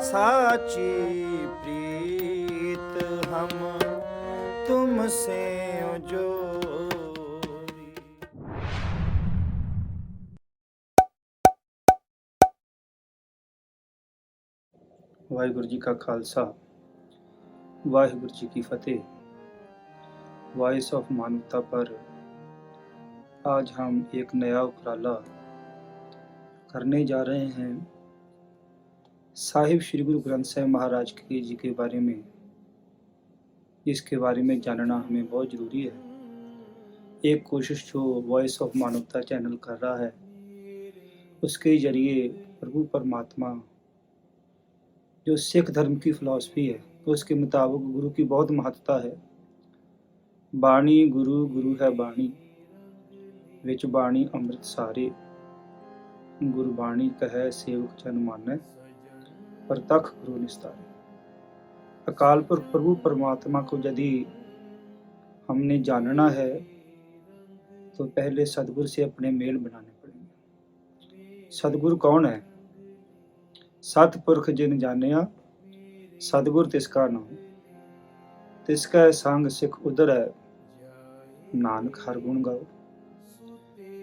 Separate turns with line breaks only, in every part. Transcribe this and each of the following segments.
साची प्रीत हम तुमसे जोरी।
वाहिगुरु जी का खालसा, वाहिगुरु जी की फतेह। वॉइस ऑफ मानवता पर आज हम एक नया उपराला करने जा रहे हैं। साहिब श्री गुरु ग्रंथ साहिब महाराज जी के बारे में, इसके बारे में जानना हमें बहुत ज़रूरी है। एक कोशिश जो वॉइस ऑफ मानवता चैनल कर रहा है, उसके जरिए प्रभु परमात्मा जो सिख धर्म की फ़िलॉसफी है, तो उसके मुताबिक गुरु की बहुत महत्ता है। बाणी गुरु, गुरु है बाणी, विच बाणी अमृत सारे। गुरबाणी कहे सेवक जन मानै, परतख गुरु निस्तारे। अकाल पुरख प्रभु परमात्मा को यदि हमने जानना है तो पहले सदगुरु से अपने मेल बनाने पड़ेंगे। सदगुरु कौन है? सतपुरख जिन जानिया, सदगुरु तिसका नाम, तिसका संग सिख उदर है, नानक हर गुण गाओ।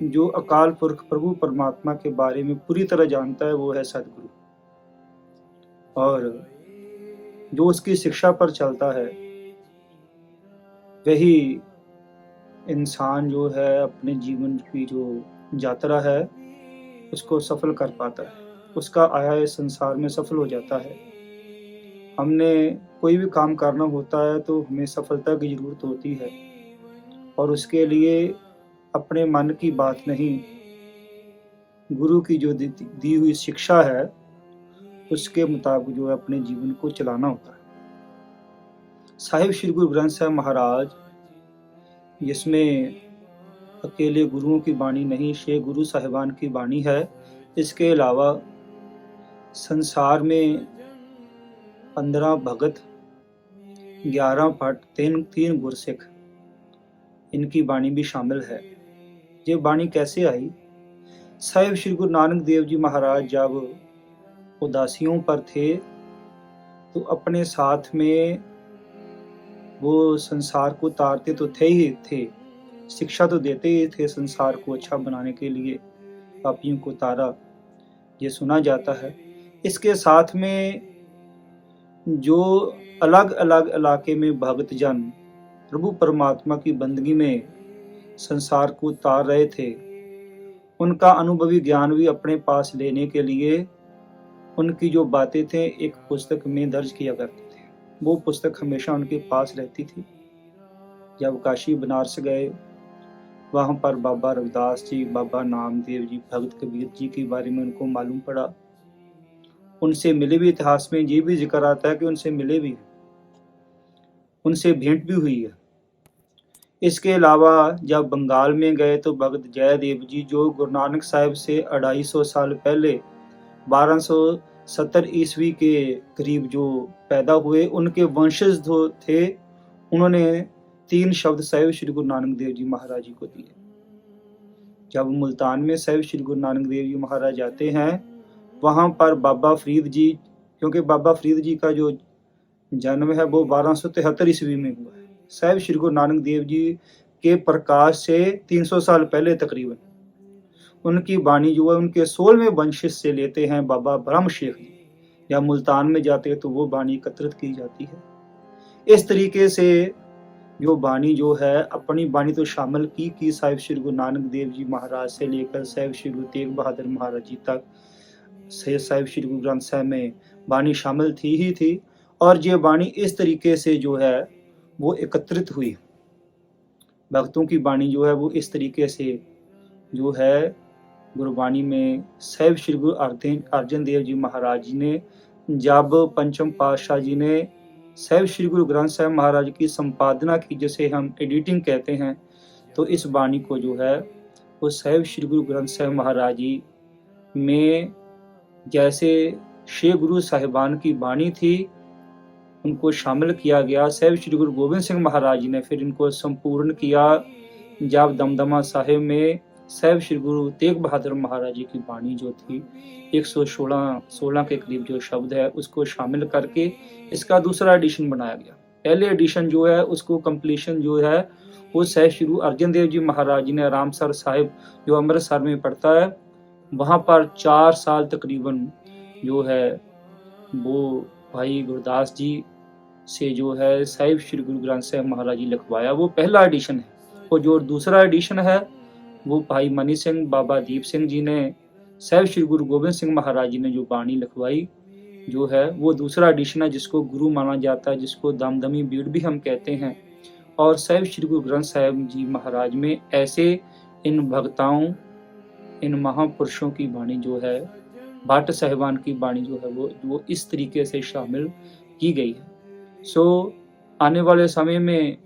जो अकाल पुरख प्रभु परमात्मा के बारे में पूरी तरह जानता है वो है सदगुरु, और जो उसकी शिक्षा पर चलता है वही इंसान जो है अपने जीवन की जो यात्रा है उसको सफल कर पाता है, उसका आया इस संसार में सफल हो जाता है। हमने कोई भी काम करना होता है तो हमें सफलता की ज़रूरत होती है, और उसके लिए अपने मन की बात नहीं, गुरु की जो दी हुई शिक्षा है उसके मुताबिक जो है अपने जीवन को चलाना होता है। साहिब श्री गुरु ग्रंथ साहिब महाराज, जिसमें अकेले गुरुओं की बाणी नहीं, 6 गुरु साहिबान की बाणी है। इसके अलावा संसार में 15 भगत, 11 भट्ट, 3 गुरसिख, इनकी बाणी भी शामिल है। ये बाणी कैसे आई? साहिब श्री गुरु नानक देव जी महाराज जब उदासियों पर थे तो अपने साथ में वो संसार को तारते तो थे ही थे, शिक्षा तो देते ही थे संसार को अच्छा बनाने के लिए, पापियों को तारा, ये सुना जाता है। इसके साथ में जो अलग अलग इलाके में भक्त जन प्रभु परमात्मा की बंदगी में संसार को तार रहे थे, उनका अनुभवी ज्ञान भी अपने पास लेने के लिए उनकी जो बातें थे एक पुस्तक में दर्ज किया करते थे। वो पुस्तक हमेशा उनके पास रहती थी। जब काशी बनारस गए, वहाँ पर बाबा रविदास जी, बाबा नामदेव जी, भगत कबीर जी के बारे में उनको मालूम पड़ा। उनसे मिले भी, इतिहास में ये भी जिक्र आता है कि उनसे मिले भी, उनसे भेंट भी हुई है। इसके अलावा जब बंगाल में गए तो भगत जयदेव जी, जो गुरु नानक साहिब से 250 साल पहले 1270 ईस्वी के करीब जो पैदा हुए, उनके वंशज जो थे, उन्होंने 3 शब्द साहिब श्री गुरु नानक देव जी महाराज जी को दिए। जब मुल्तान में साहिब श्री गुरु नानक देव जी महाराज आते हैं, वहाँ पर बाबा फरीद जी, क्योंकि बाबा फरीद जी का जो जन्म है वो 1273 ईस्वी में हुआ है, साहिब श्री गुरु नानक देव जी के प्रकाश से 300 साल पहले तकरीबन उनकी बाणी जो है उनके 16वें वंशज से लेते हैं बाबा ब्रह्म शेख जी। जब मुल्तान में जाते हैं तो वो बाणी एकत्रित की जाती है। इस तरीके से जो बाणी जो है, अपनी बाणी तो शामिल की साहिब श्री गुरु नानक देव जी महाराज से लेकर साहिब श्री गुरु तेग बहादुर महाराज जी तक साहिब श्री गुरु ग्रंथ साहिब में बाणी शामिल थी ही थी, और ये बाणी इस तरीके से जो है वो एकत्रित हुई। भक्तों की बाणी जो है वो इस तरीके से जो है गुरबाणी में साहिब श्री गुरु अर्जन देव जी महाराज जी ने, जब पंचम पातशाह जी ने साहिब श्री गुरु ग्रंथ साहिब महाराज की संपादना की, जिसे हम एडिटिंग कहते हैं, तो इस बाणी को जो है वो साहिब श्री गुरु ग्रंथ साहिब महाराज जी में जैसे 6 गुरु साहिबान की बाणी थी उनको शामिल किया गया। साहिब श्री गुरु गोबिंद सिंह महाराज जी ने फिर इनको संपूर्ण किया जब दमदमा साहिब में साहिब श्री गुरु तेग बहादुर महाराज जी की वाणी जो थी 116 के करीब जो शब्द है उसको शामिल करके इसका दूसरा एडिशन बनाया गया। पहले एडिशन जो है उसको कंप्लीशन जो है वो साहिब श्री गुरु अर्जन देव जी महाराज जी ने रामसर साहिब जो अमृतसर में पड़ता है वहाँ पर 4 साल तकरीबन जो है वो भाई गुरदास जी से जो है साहिब श्री गुरु ग्रंथ साहिब महाराज जी लिखवाया, वो पहला एडिशन है। और जो दूसरा एडिशन है वो भाई मनी सिंह बाबा दीप सिंह जी ने साहिब श्री गुरु गोबिंद सिंह महाराज जी ने जो वाणी लिखवाई जो है वो दूसरा एडिशन है, जिसको गुरु माना जाता है, जिसको दमदमी बीड़ भी हम कहते हैं। और साहिब श्री गुरु ग्रंथ साहिब जी महाराज में ऐसे इन भक्ताओं इन महापुरुषों की वाणी जो है भट्ट साहिबान की वाणी जो है वो इस तरीके से शामिल की गई है। सो आने वाले समय में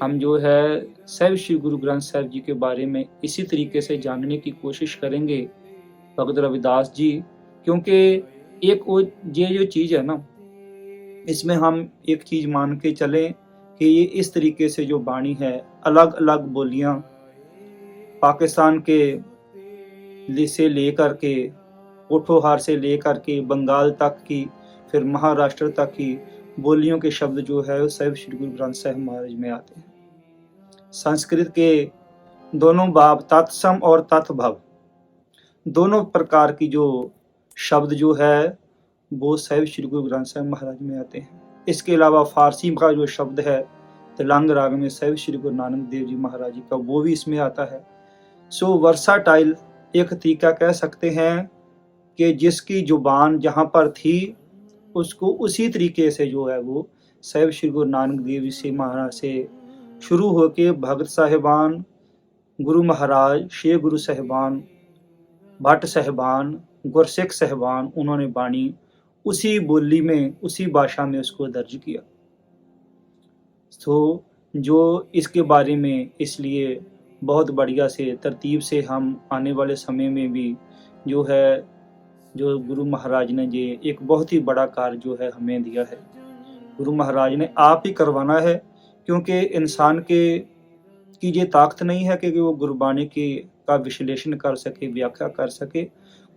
हम जो है साहिब श्री गुरु ग्रंथ साहिब जी के बारे में इसी तरीके से जानने की कोशिश करेंगे भगत रविदास जी, क्योंकि एक वो ये जो चीज़ है ना इसमें हम एक चीज़ मान के चलें कि ये इस तरीके से जो वाणी है अलग अलग बोलियां पाकिस्तान के से लेकर के पोठोहार से लेकर के बंगाल तक की फिर महाराष्ट्र तक की बोलियों के शब्द जो है साहिब श्री गुरु ग्रंथ साहिब महाराज में आते हैं। संस्कृत के दोनों भाव तत्सम और तत्भव दोनों प्रकार की जो शब्द जो है वो साहिब श्री गुरु ग्रंथ साहिब महाराज में आते हैं। इसके अलावा फारसी का जो शब्द है तिलंग राग में साहिब श्री गुरु नानक देव जी महाराज जी का वो भी इसमें आता है। सो वर्साटाइल एक तरीका कह सकते हैं कि जिसकी जुबान जहाँ पर थी उसको उसी तरीके से जो है वो साहिब श्री गुरु नानक देव जी से महाराज से शुरू होके भगत साहिबान गुरु महाराज शेख गुरु साहिबान भट्ट साहिबान गुरसिख साहिबान उन्होंने वाणी उसी बोली में उसी भाषा में उसको दर्ज किया। तो जो इसके बारे में इसलिए बहुत बढ़िया से तरतीब से हम आने वाले समय में भी जो है जो गुरु महाराज ने ये एक बहुत ही बड़ा कार्य जो है हमें दिया है, गुरु महाराज ने आप ही करवाना है, क्योंकि इंसान के की ये ताकत नहीं है कि वो गुरबाणी की का विश्लेषण कर सके व्याख्या कर सके,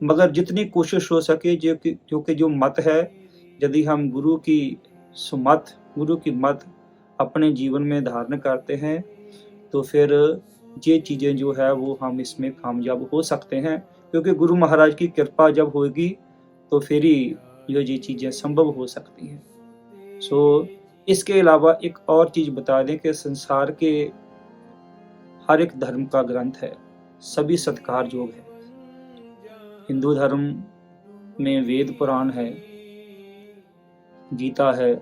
मगर जितनी कोशिश हो सके जो कि जो मत है यदि हम गुरु की सुमत गुरु की मत अपने जीवन में धारण करते हैं तो फिर ये चीज़ें जो है वो हम इसमें कामयाब हो सकते हैं, क्योंकि गुरु महाराज की कृपा जब होगी तो फिर ही ये चीज़ें संभव हो सकती हैं। सो इसके अलावा एक और चीज़ बता दें कि संसार के हर एक धर्म का ग्रंथ है, सभी सत्कार योग है। हिंदू धर्म में वेद पुराण है, गीता है,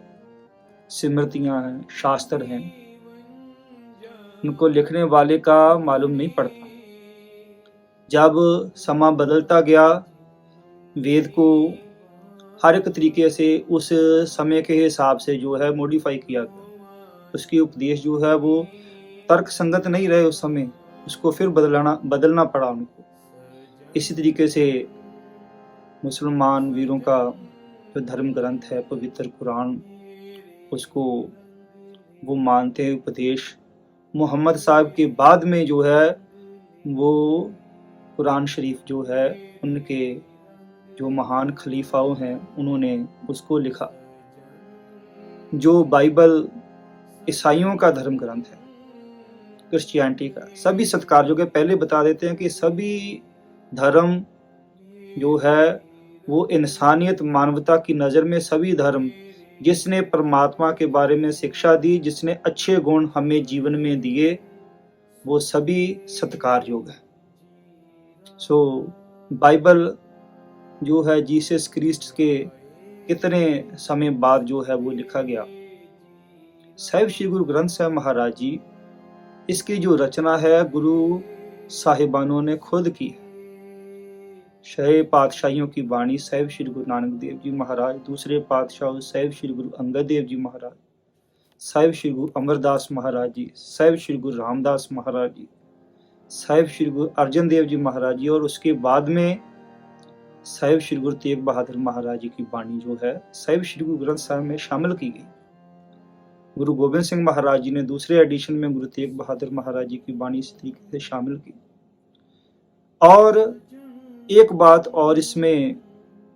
स्मृतियाँ हैं, शास्त्र हैं, उनको लिखने वाले का मालूम नहीं पड़ता। जब समा बदलता गया वेद को हर एक तरीके से उस समय के हिसाब से जो है मॉडिफाई किया गया, उसकी उपदेश जो है वो तर्क संगत नहीं रहे उस समय, उसको फिर बदलना पड़ा उनको। इसी तरीके से मुसलमान वीरों का जो धर्म ग्रंथ है पवित्र कुरान, उसको वो मानते हैं उपदेश मोहम्मद साहब के बाद में जो है वो कुरान शरीफ जो है उनके जो महान खलीफाओं हैं उन्होंने उसको लिखा। जो बाइबल ईसाइयों का धर्म ग्रंथ है, क्रिश्चियनिटी का, सभी सत्कारयोग है। पहले बता देते हैं कि सभी धर्म जो है वो इंसानियत मानवता की नज़र में सभी धर्म जिसने परमात्मा के बारे में शिक्षा दी, जिसने अच्छे गुण हमें जीवन में दिए, वो सभी सत्कार योग है। सो बाइबल जो है जीसस क्रिस्ट के कितने समय बाद जो है वो लिखा गया। साहिब श्री गुरु ग्रंथ साहिब महाराज जी इसकी जो रचना है गुरु साहिबानों ने खुद की है। छह पातशाहियों की वाणी साहिब श्री गुरु नानक देव जी महाराज, दूसरे पातशाह साहिब श्री गुरु अंगद देव जी महाराज, साहिब श्री गुरु अमरदास महाराज जी, साहिब श्री गुरु रामदास महाराज जी, साहिब श्री गुरु अर्जन देव जी महाराज जी, और उसके बाद में साहिब श्री गुरु तेग बहादुर महाराज जी की वाणी जो है साहिब श्री गुरु ग्रंथ साहिब में शामिल की गई। गुरु गोबिंद सिंह महाराज जी ने दूसरे एडिशन में गुरु तेग बहादुर महाराज जी की वाणी इस तरीके से शामिल की। और एक बात और इसमें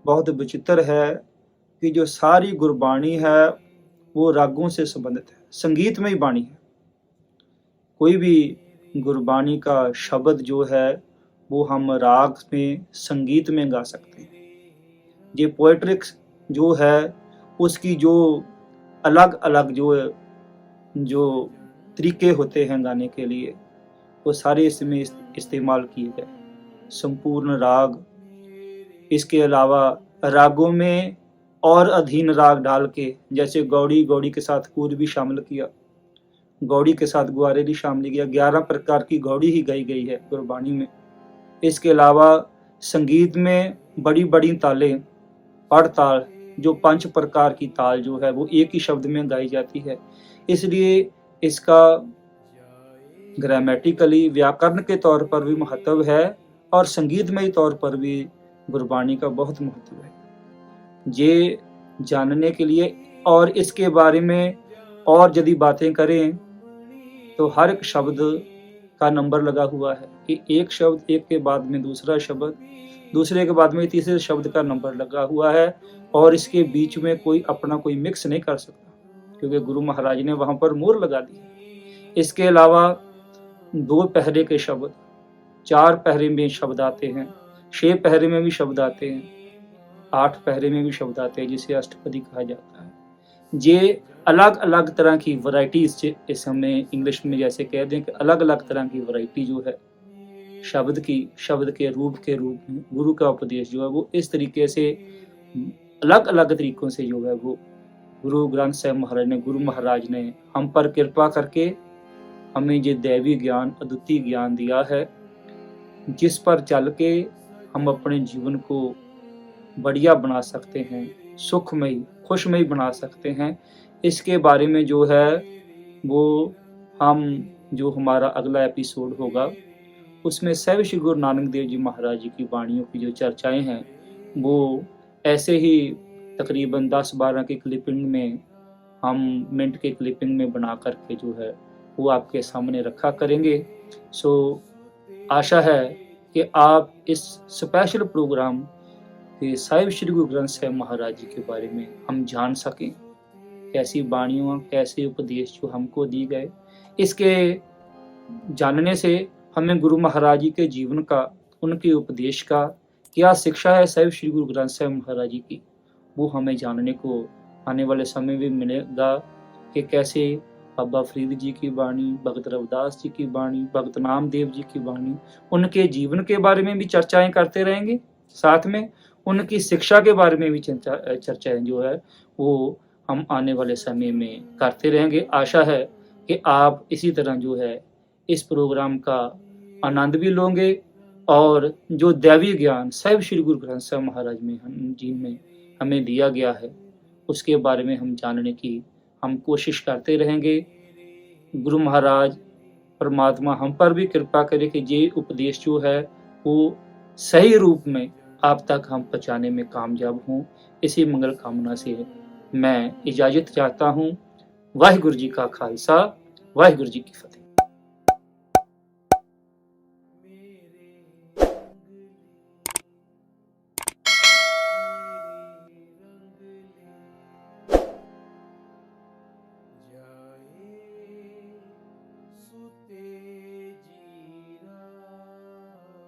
बहुत विचित्र है कि जो सारी गुरबाणी है वो रागों से संबंधित है, संगीतमय बाणी है। कोई भी गुरबाणी का शब्द जो है वो हम राग में, संगीत में गा सकते हैं। ये पोएट्रिक जो है उसकी जो अलग अलग जो तरीके होते हैं गाने के लिए, वो सारे इसमें इस्तेमाल किए गए। संपूर्ण राग, इसके अलावा रागों में और अधीन राग डाल के, जैसे गौड़ी, गौड़ी के साथ कूद भी शामिल किया, गौड़ी के साथ ग्वारे भी शामिल किया। 11 प्रकार की गौड़ी ही गाई गई है गुरबाणी में। इसके अलावा संगीत में बड़ी बड़ी तालें, पड़ ताल, जो 5 प्रकार की ताल जो है वो एक ही शब्द में गाई जाती है। इसलिए इसका ग्रामेटिकली, व्याकरण के तौर पर भी महत्व है और संगीतमय तौर पर भी गुरबाणी का बहुत महत्व है। ये जानने के लिए और इसके बारे में और यदि बातें करें तो हर एक शब्द का नंबर लगा हुआ है कि एक शब्द, एक के बाद में दूसरा शब्द, दूसरे के बाद में तीसरे शब्द का नंबर लगा हुआ है और इसके बीच में कोई अपना कोई मिक्स नहीं कर सकता, क्योंकि गुरु महाराज ने वहां पर मोहर लगा दी। इसके अलावा 2 पहरे के शब्द, 4 पहरे में शब्द आते हैं, 6 पहरे में भी शब्द आते हैं, 8 पहरे में भी शब्द आते हैं, जिसे अष्टपदी कहा जाता है। ये अलग अलग तरह की वैरायटीज, इस हमें इंग्लिश में जैसे कह दें कि अलग अलग तरह की वैरायटी जो है शब्द की, शब्द के रूप में गुरु का उपदेश जो है वो इस तरीके से अलग अलग तरीकों से जो है वो गुरु ग्रंथ साहिब महाराज ने, गुरु महाराज ने हम पर कृपा करके हमें ये दैवी ज्ञान, अद्वितीय ज्ञान दिया है, जिस पर चल के हम अपने जीवन को बढ़िया बना सकते हैं, सुखमय, खुशमय बना सकते हैं। इसके बारे में जो है वो हम, जो हमारा अगला एपिसोड होगा उसमें सहब श्री गुरु नानक देव जी महाराज जी की वाणियों की जो चर्चाएं हैं वो ऐसे ही तकरीबन 10-12 की क्लिपिंग में, हम मिनट के क्लिपिंग में बना करके जो है वो आपके सामने रखा करेंगे। सो आशा है कि आप इस स्पेशल प्रोग्राम के साहिब श्री गुरु ग्रंथ साहिब महाराज जी के बारे में हम जान सकें, कैसी वाणियों, कैसे उपदेश जो हमको दी गए। इसके जानने से हमें गुरु महाराज जी के जीवन का, उनके उपदेश का क्या शिक्षा है साहिब श्री गुरु ग्रंथ साहिब महाराज जी की, वो हमें जानने को आने वाले समय में मिलेगा कि कैसे बाबा फरीद जी की वाणी, भगत रविदास जी की वाणी, भगत नामदेव जी की वाणी, उनके जीवन के बारे में भी चर्चाएं करते रहेंगे, साथ में उनकी शिक्षा के बारे में भी चर्चाएं जो है वो हम आने वाले समय में करते रहेंगे। आशा है कि आप इसी तरह जो है इस प्रोग्राम का आनंद भी लोगे और जो दैवी ज्ञान साहिब श्री गुरु ग्रंथ साहिब महाराज में हमें दिया गया है उसके बारे में हम जानने की हम कोशिश करते रहेंगे। गुरु महाराज परमात्मा हम पर भी कृपा करे कि ये उपदेश जो है वो सही रूप में आप तक हम पहुँचाने में कामयाब हों। इसी मंगल कामना से मैं इजाजत चाहता हूँ। वाहिगुरु जी का खालसा, वाहिगुरु जी की फतेह।